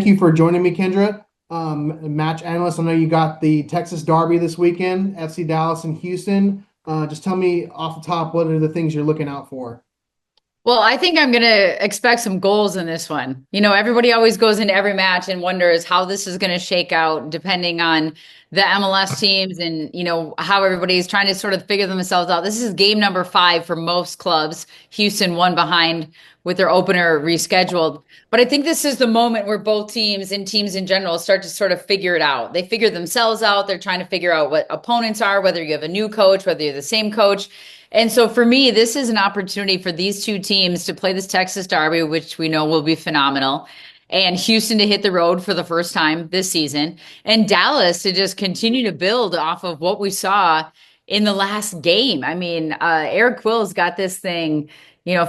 thank you for joining me, Kyndra. Match analyst. I know you got the Texas Derby this weekend, FC Dallas and Houston. Just tell me off the top, what are the things you're looking out for? Well, I think I'm going to expect some goals in this one. Everybody always goes into every match and wonders how this is going to shake out depending on the MLS teams and, how everybody's trying to sort of figure themselves out. This is game number 5 for most clubs. Houston one behind with their opener rescheduled. But I think this is the moment where both teams and teams in general start to sort of figure it out. They figure themselves out. They're trying to figure out what opponents are, whether you have a new coach, whether you're the same coach. And so for me, this is an opportunity for these two teams to play this Texas Derby, which we know will be phenomenal, and Houston to hit the road for the first time this season, and Dallas to just continue to build off of what we saw in the last game. I mean, Eric Quill's got this thing,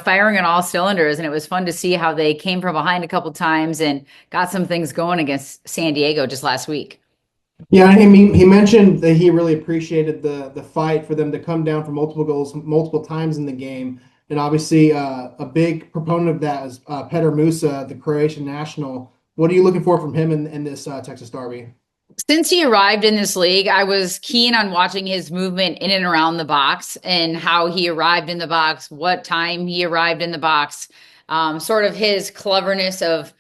firing on all cylinders, and it was fun to see how they came from behind a couple times and got some things going against San Diego just last week. Yeah, he mentioned that he really appreciated the fight for them to come down for multiple goals multiple times in the game. And obviously, a big proponent of that is Petar Musa, the Croatian national. What are you looking for from him in this Texas Derby? Since he arrived in this league, I was keen on watching his movement in and around the box and how he arrived in the box, what time he arrived in the box, sort of his cleverness of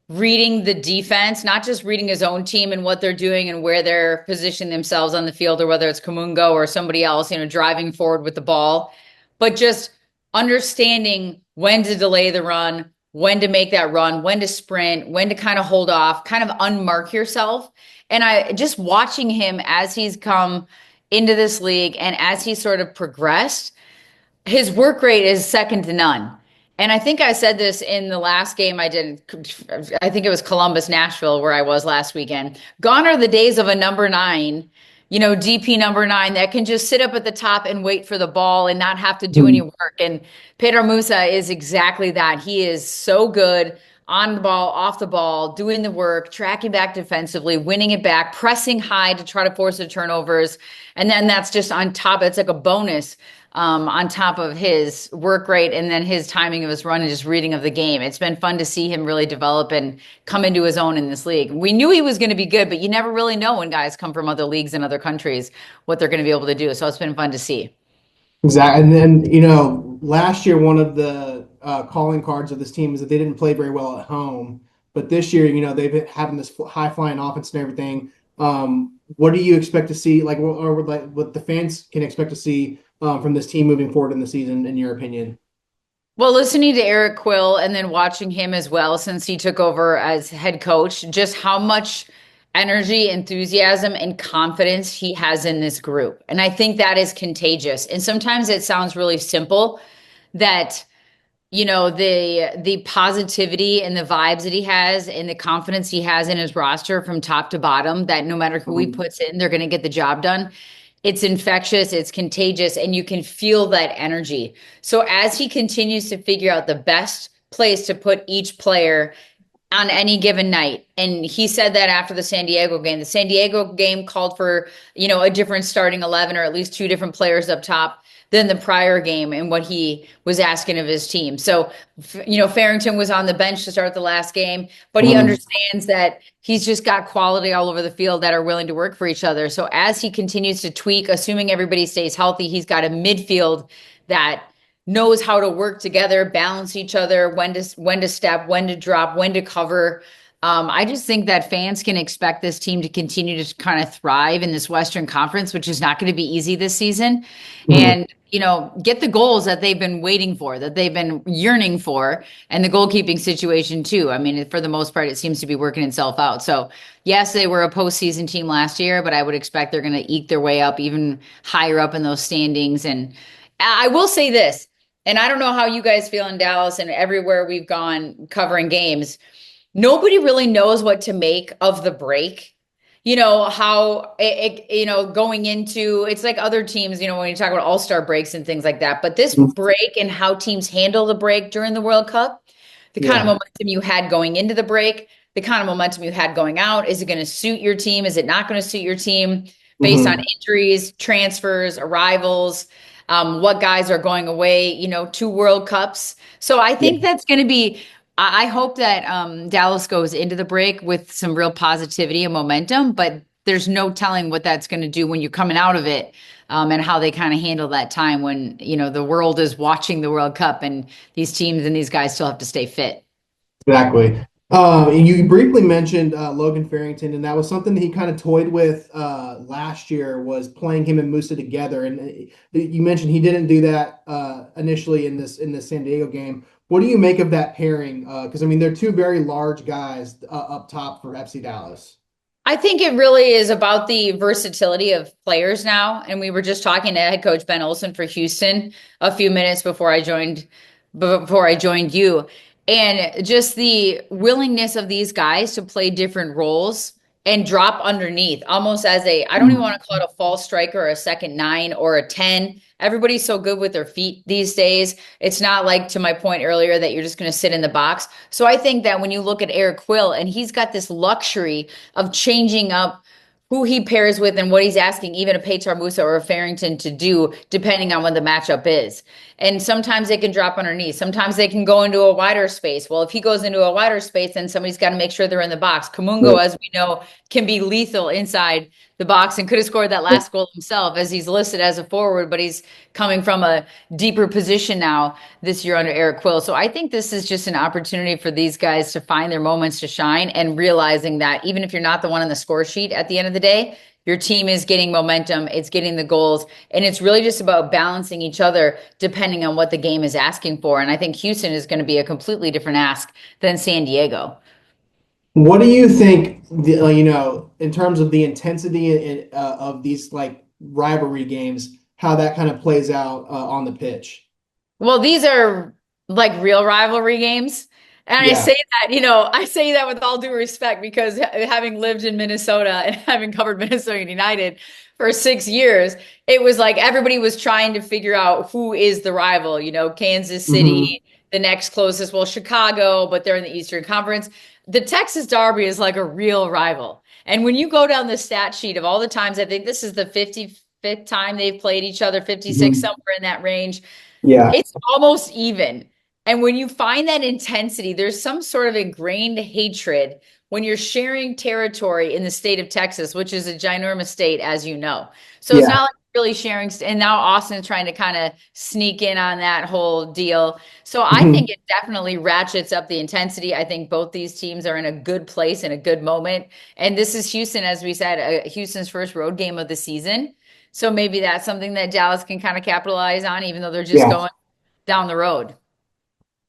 reading the defense, not just reading his own team and what they're doing and where they're positioning themselves on the field, or whether it's Kamungo or somebody else, driving forward with the ball, but just understanding when to delay the run, when to make that run, when to sprint, when to kind of hold off, kind of unmark yourself. And I just watching him as he's come into this league and as he sort of progressed, his work rate is second to none. And I think I said this in the last game I did. I think it was Columbus, Nashville, where I was last weekend. Gone are the days of a number 9, DP number 9 that can just sit up at the top and wait for the ball and not have to do any work. And Petar Musa is exactly that. He is so good on the ball, off the ball, doing the work, tracking back defensively, winning it back, pressing high to try to force the turnovers. And then that's just on top. It's like a bonus on top of his work rate and then his timing of his run and just reading of the game. It's been fun to see him really develop and come into his own in this league. We knew he was going to be good, but you never really know when guys come from other leagues and other countries what they're going to be able to do. So it's been fun to see. Exactly. And then, last year, one of the calling cards of this team is that they didn't play very well at home. But this year, they've been having this high flying offense and everything. What do you expect to see, what the fans can expect to see from this team moving forward in the season, in your opinion? Well, listening to Eric Quill and then watching him as well since he took over as head coach, just how much energy, enthusiasm, and confidence he has in this group. And I think that is contagious. And sometimes it sounds really simple that, the positivity and the vibes that he has and the confidence he has in his roster from top to bottom, that no matter who he puts in, they're going to get the job done. It's infectious, it's contagious, and you can feel that energy. So as he continues to figure out the best place to put each player on any given night, and he said that after the San Diego game. The San Diego game called for, a different starting 11 or at least 2 different players up top than the prior game and what he was asking of his team. So, Farrington was on the bench to start the last game, but he understands that he's just got quality all over the field that are willing to work for each other. So as he continues to tweak, assuming everybody stays healthy, he's got a midfield that knows how to work together, balance each other, when to step, when to drop, when to cover. I just think that fans can expect this team to continue to kind of thrive in this Western Conference, which is not going to be easy this season. And, get the goals that they've been waiting for, that they've been yearning for, and the goalkeeping situation too. I mean, for the most part, it seems to be working itself out. So yes, they were a postseason team last year, but I would expect they're going to eke their way up even higher up in those standings. And I will say this, and I don't know how you guys feel in Dallas and everywhere we've gone covering games. Nobody really knows what to make of the break. How going into, it's like other teams, when you talk about all-star breaks and things like that. But this break and how teams handle the break during the World Cup, the kind of momentum you had going into the break, the kind of momentum you had going out, is it going to suit your team? Is it not going to suit your team based on injuries, transfers, arrivals? What guys are going away, to World Cups. So I think that's going to be I hope that Dallas goes into the break with some real positivity and momentum, but there's no telling what that's going to do when you're coming out of it, and how they kind of handle that time when, the world is watching the World Cup and these teams and these guys still have to stay fit. Exactly. You briefly mentioned Logan Farrington, and that was something that he kind of toyed with last year, was playing him and Musa together. And you mentioned he didn't do that initially in this San Diego game. What do you make of that pairing? Because I mean, they're two very large guys up top for FC Dallas. I think it really is about the versatility of players now. And we were just talking to head coach Ben Olsen for Houston a few minutes before I joined you. And just the willingness of these guys to play different roles and drop underneath, almost as I don't even want to call it a false striker or a second nine or a 10. Everybody's so good with their feet these days. It's not like, to my point earlier, that you're just going to sit in the box. So I think that when you look at Eric Quill, and he's got this luxury of changing up who he pairs with and what he's asking even a Petar Musa or a Farrington to do, depending on what the matchup is. And sometimes they can drop underneath. Sometimes they can go into a wider space. Well, if he goes into a wider space, then somebody's got to make sure they're in the box. Kamungo, as we know, can be lethal inside the box and could have scored that last goal himself, as he's listed as a forward, but he's coming from a deeper position now this year under Eric Quill. So I think this is just an opportunity for these guys to find their moments to shine, and realizing that even if you're not the one on the score sheet at the end of the day, your team is getting momentum, it's getting the goals, and it's really just about balancing each other depending on what the game is asking for. And I think Houston is going to be a completely different ask than San Diego. What do you think, in terms of the intensity of these like rivalry games, how that kind of plays out on the pitch? Well, these are like real rivalry games. And I Yeah. say that, I say that with all due respect, because having lived in Minnesota and having covered Minnesota United for 6 years, it was like everybody was trying to figure out who is the rival, Kansas Hmm. City, the next closest, well, Chicago, but they're in the Eastern Conference. The Texas Derby is like a real rival. And when you go down the stat sheet of all the times, I think this is the 55th time they've played each other, 56, Hmm. somewhere in that range. Yeah. It's almost even. And when you find that intensity, there's some sort of ingrained hatred when you're sharing territory in the state of Texas, which is a ginormous state, as you know. So it's Yeah. not like really sharing. And now Austin's trying to kind of sneak in on that whole deal. So I think Mhm. it definitely ratchets up the intensity. I think both these teams are in a good place in a good moment. And this is Houston, as we said, Houston's first road game of the season. So maybe that's something that Dallas can kind of capitalize on, even though they're just Yeah. going down the road.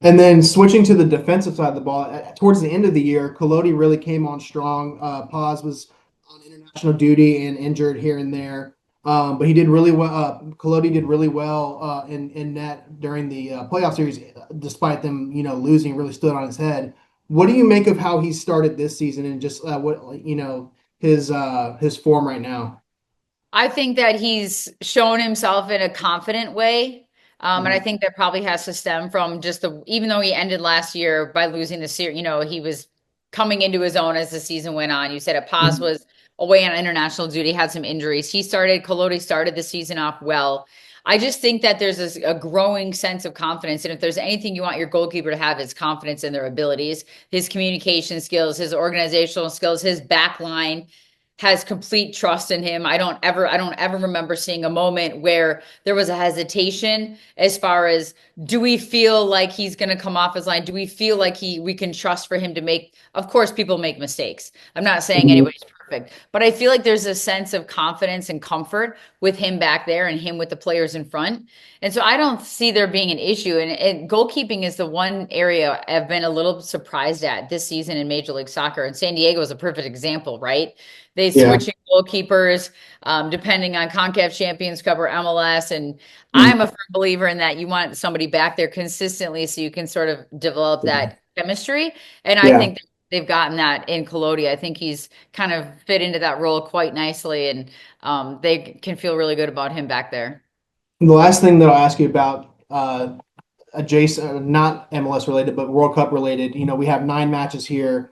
And then switching to the defensive side of the ball, towards the end of the year, Colodi really came on strong. Paz was on international duty and injured here and there, but he did really well. Colodi did really well in net during the playoff series, despite them, losing. Really stood on his head. What do you make of how he started this season, and just his form right now? I think that he's shown himself in a confident way. And I Mhm. think that probably has to stem from just even though he ended last year by losing the series, he was coming into his own as the season went on. You said it, Paz Mhm. was away on international duty, had some injuries. Colodi started the season off well. I just think that there's a growing sense of confidence. And if there's anything you want your goalkeeper to have, it's confidence in their abilities, his communication skills, his organizational skills, his back line has complete trust in him. I don't ever remember seeing a moment where there was a hesitation as far as, do we feel like he's going to come off his line? Do we feel like we can trust for him to make, of course people make mistakes. I'm not saying Mhm. anybody's perfect, but I feel like there's a sense of confidence and comfort with him back there and him with the players in front. And so I don't see there being an issue. And goalkeeping is the one area I've been a little surprised at this season in Major League Soccer. And San Diego is a perfect example, right? They Yeah. switching goalkeepers depending on CONCACAF Champions Cup or MLS. And I'm Mhm. a firm believer in that. You want somebody back there consistently so you can sort of develop that chemistry. And I Yeah. think that they've gotten that in Collodi. I think he's kind of fit into that role quite nicely, and they can feel really good about him back there. The last thing that I'll ask you about, adjacent, not MLS related, but World Cup related. We have 9 matches here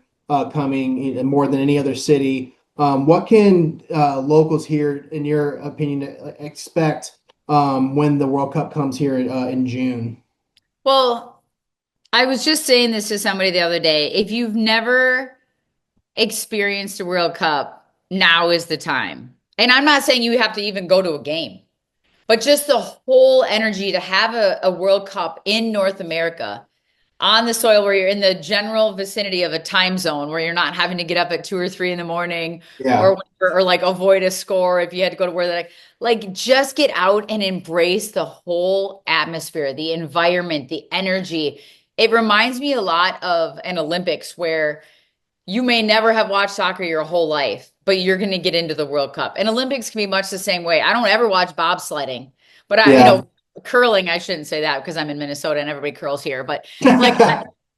coming, more than any other city. What can locals here, in your opinion, expect when the World Cup comes here in June? Well, I was just saying this to somebody the other day. If you've never experienced a World Cup, now is the time. And I'm not saying you have to even go to a game, but just the whole energy to have a World Cup in North America on the soil where you're in the general vicinity of a time zone where you're not having to get up at 2 or 3 in the morning Yeah. or like avoid a score if you had to go to where like just get out and embrace the whole atmosphere, the environment, the energy. It reminds me a lot of an Olympics where you may never have watched soccer your whole life, but you're going to get into the World Cup. And Olympics can be much the same way. I don't ever watch bobsledding, but Yeah. curling, I shouldn't say that because I'm in Minnesota and everybody curls here, but like,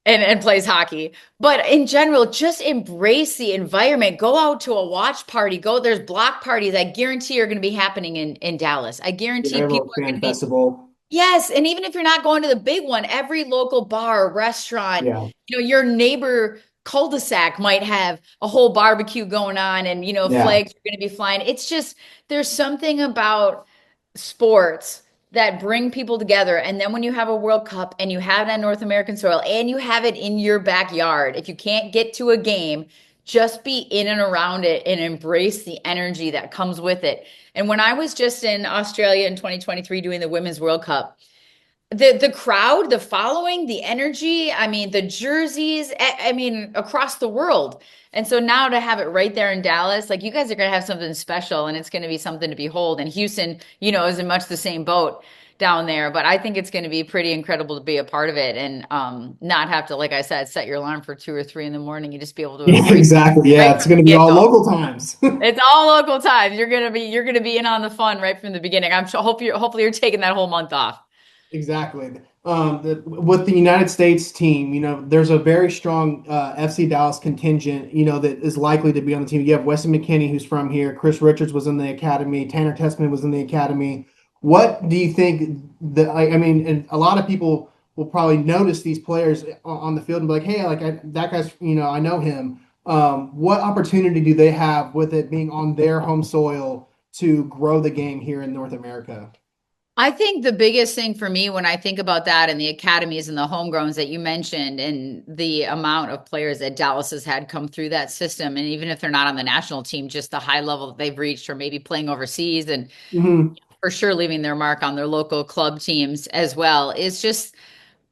and plays hockey. But in general, just embrace the environment. Go out to a watch party. There's block parties I guarantee are going to be happening in Dallas. I The guarantee people Railroad are going Fan to be. Festival. Yes, and even if you're not going to the big one, every local bar, restaurant, Yeah. your neighbor cul-de-sac might have a whole barbecue going on and Yeah. flags are going to be flying. It's just there's something about sports that bring people together. And then when you have a World Cup and you have it on North American soil and you have it in your backyard, if you can't get to a game, just be in and around it and embrace the energy that comes with it. And when I was just in Australia in 2023 doing the Women's World Cup, the crowd, the following, the energy, I mean, the jerseys, I mean, across the world. And so now to have it right there in Dallas, like you guys are going to have something special and it's going to be something to behold. And Houston, is in much the same boat down there, but I think it's going to be pretty incredible to be a part of it and not have to, like I said, set your alarm for 2 or 3 in the morning. You just be able to Yeah, embrace exactly. right Yeah, it's from going the to be all get-go. local times. It's all local times. You're gonna be in on the fun right from the beginning. I'm sure hopefully you're taking that whole month off. Exactly. With the United States team, there's a very strong FC Dallas contingent, that is likely to be on the team. You have Weston McKennie, who's from here. Chris Richards was in the academy. Tanner Tessman was in the academy. What do you think that, I mean, and a lot of people will probably notice these players on the field and be like, hey, that guy's, I know him. What opportunity do they have with it being on their home soil to grow the game here in North America? I think the biggest thing for me when I think about that and the academies and the homegrowns that you mentioned and the amount of players that Dallas has had come through that system, and even if they're not on the national team, just the high level that they've reached or maybe playing overseas and Hmm. for sure leaving their mark on their local club teams as well, is just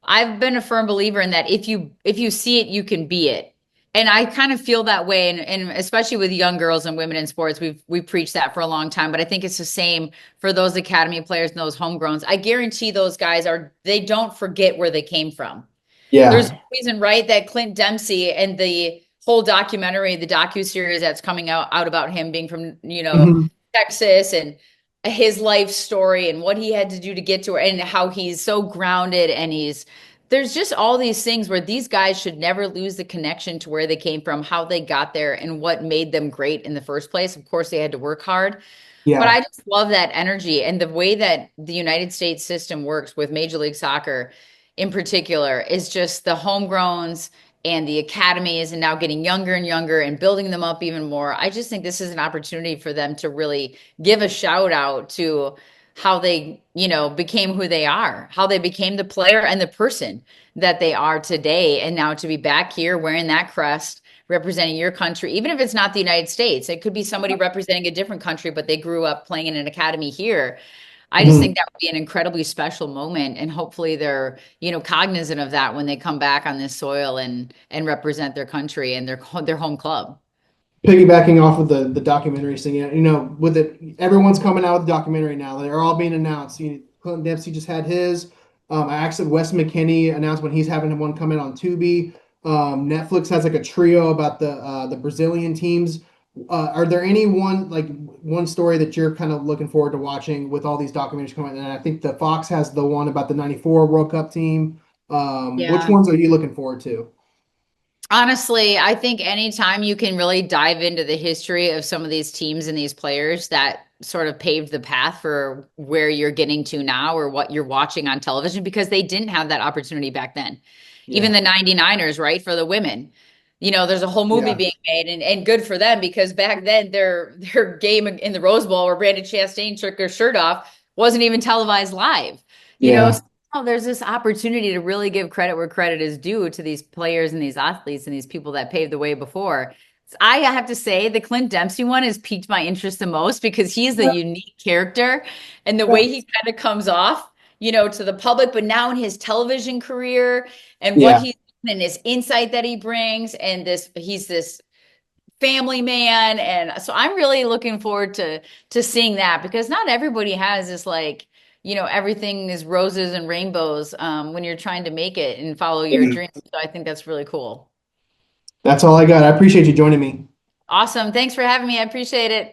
I've been a firm believer in that if you see it, you can be it. And I kind of feel that way, and especially with young girls and women in sports, we've preached that for a long time. But I think it's the same for those academy players and those homegrowns. I guarantee those guys they don't forget where they came from. There's a Yeah. reason, right, that Clint Dempsey and the whole documentary, the docu-series that's coming out about him being from, Hmm. Texas and his life story and what he had to do to get to her and how he's so grounded and there's just all these things where these guys should never lose the connection to where they came from, how they got there and what made them great in the first place. Of course, they had to work hard, but Yeah. I just love that energy and the way that the United States system works with Major League Soccer in particular is just the homegrowns and the academies and now getting younger and younger and building them up even more. I just think this is an opportunity for them to really give a shout out to how they, became who they are, how they became the player and the person that they are today. And now to be back here wearing that crest representing your country, even if it's not the United States. It could be somebody representing a different country, but they grew up playing in an academy here. I just think Mhm. that would be an incredibly special moment, and hopefully they're, cognizant of that when they come back on this soil and represent their country and their home club. Piggybacking off of the documentary thing, with it, everyone's coming out with the documentary now. They're all being announced. Clinton Dempsey just had his. I actually Wes McKinney announced when he's having one coming on Tubi. Netflix has like a trio about the Brazilian teams. Are there any one story that you're kind of looking forward to watching with all these documentaries coming? And I think the Fox has the one about the '94 World Cup team. Which Yeah. ones are you looking forward to? Honestly, I think anytime you can really dive into the history of some of these teams and these players that sort of paved the path for where you're getting to now or what you're watching on television, because they didn't have that opportunity back then. Even Yeah, the 99ers, right, for the women. There's a whole movie yeah, being made and good for them because back then their game in the Rose Bowl where Brandon Chastain took her shirt off wasn't even televised live. yeah. there's this opportunity to really give credit where credit is due to these players and these athletes and these people that paved the way before. I have to say the Clint Dempsey one has piqued my interest the most because he's a Yeah, unique character and the yeah, way he kind of comes off, to the public, but now in his television career and what yeah. he's and his insight that he brings and he's this family man. And so I'm really looking forward to seeing that because not everybody has this like, everything is roses and rainbows when you're trying to make it and follow your Yeah. dreams. So I think that's really cool. That's all I got. I appreciate you joining me. Awesome. Thanks for having me. I appreciate it.